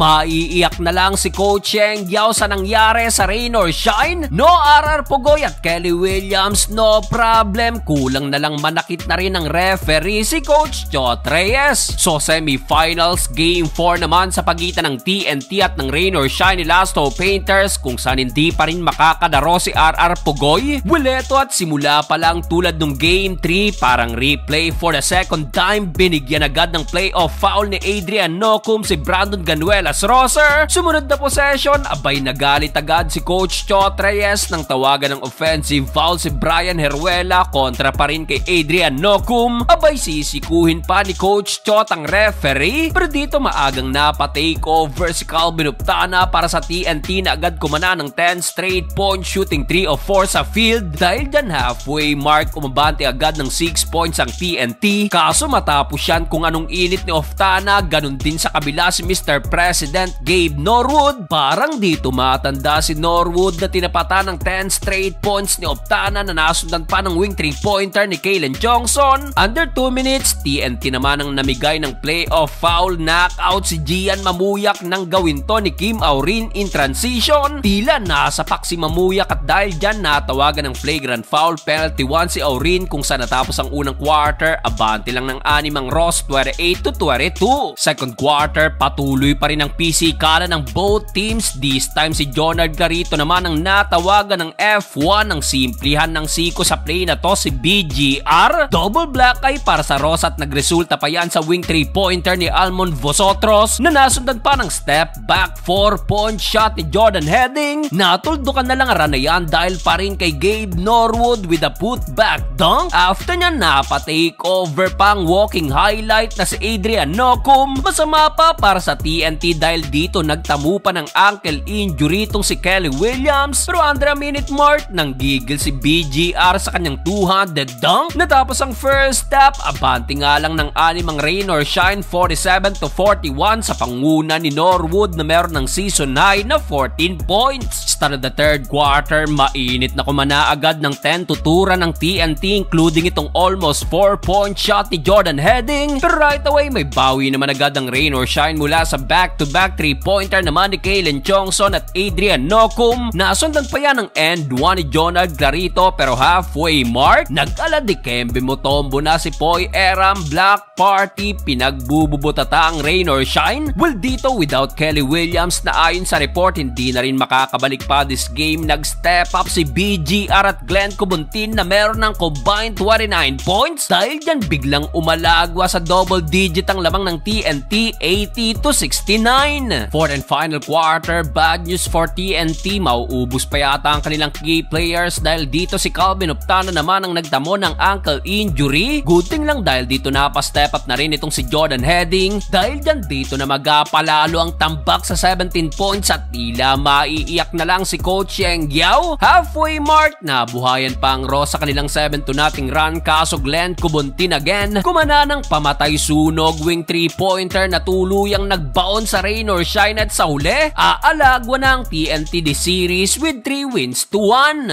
maiiyak na lang si Coach Cheng Yao sa nangyari sa rain or shine. No RR Pugoy at Kelly Williams, no problem. Kulang na lang manakit na rin ng referee si Coach Chot Reyes. So semifinals, Game 4 naman sa pagitan ng TNT at ng rain or shine ni Lasto Painters, kung saan hindi pa rin makakadaro si RR Pugoy. Buleto at simula pa lang tulad nung Game 3, parang replay for the second time, binigyan agad ng playoff foul ni Adrian Nocum si Brandon Ganuelas Roser. Sumunod na possession, abay nagalit agad si Coach Chot Reyes nang tawagan ng offensive foul si Brian Heruela kontra pa rin kay Adrian Nocum. Abay sisikuhin pa ni Coach Chot ang referee, pero dito maagang napa-takeover si Calvin Optana para sa TNT na agad kumana ng 10 straight point, shooting 3 of 4 sa field. Dahil dyan halfway mark, umabante agad ng 6 points ang TNT. Kaso matapos yan kung anong init ni Optana, ganun din sa kabila si Mr. President Gabe Norwood. Parang dito matanda si Norwood na tinapatan ng 10 straight points ni Optana na nasundan pa ng wing 3-pointer ni Kalen Johnson. Under 2 minutes, TNT naman ang namigay ng playoff foul. Knockout si Gian Mamuyak nang gawin to ni Kim Aurin in transition. Tila nasapak si Mamuyak at dahil dyan natawagan ng flagrant foul. Penalty 1 si Aurin, kung saan natapos ang unang quarter, abante lang ng 6 ang Ross, 28-22. Second quarter, patuloy pa rin ang pisikalan ng both teams. This time si Jonard Garito naman ang natawagan ng F1 ng simplihan ng siko sa play na to si BGR. Double black eye para sa Ross at nagresulta pa yan sa wing 3-pointer ni Almond Vosotros na nasundan pa ng step back 4-point shot ni Jordan Heading. Natuldukan na lang ang ranayan dahil pa rin kay Gabe Norwood with a putback dunk. After niya napa-takeover pang walking highlight na si Adrian Nocum. Masama pa para sa TNT dahil dito nagtamu pa ng ankle injury itong si Kelly Williams. Pero under a minute mark, nang gigil si BGR sa kanyang 200 dunk. Natapos ang first half, abante nga lang ng 6 ang rain or shine, 47-41 sa panguna ni Norwood na meron ng season high na 14 points. Start of the third quarter, mainit na kumana agad ng 10-2 ng TNT, including itong almost 4-point shot ni Jordan Heading. Pero right away may bawi naman agad ang rain or shine mula sa back-to-back 3-pointer naman ni Kalen Johnson at Adrian Nocum. Nasundan pa yan ng end 1 ni Jonard Clarito, pero halfway mark, nag-ala di Kembe Mutombo na si Poy Eram. Black party, pinagbububutata ang rain or shine. Well, dito without Kelly Williams na ayon sa report hindi na rin makakabalik pa this game, nag-step up si BGR at Glenn Cubuntin na meron ng combined 29 points. Dahil dyan biglang umalagwa sa double digit ang lamang ng TNT, 80-69. Fourth and final quarter, bad news for TNT. Mauubos pa yata ang kanilang key players dahil dito si Calvin Optana naman ang nagdamo ng ankle injury. Good thing lang dahil dito napa-step up na rin itong si Jordan Heading. Dahil dyan dito na magapalalo ang tambak sa 17 points at tila maiiyak na lang si Coach Cheng Yao. Halfway mark, nabuhayan pa ang Ross sa kanilang 7-0 run, kaso Glenn Cubuntin again kumana ng pamatay sunog wing 3-pointer na tuluyang nagbaon sa rain or shine at sa huli, aalagwa ng TNT the series with 3 wins to 1.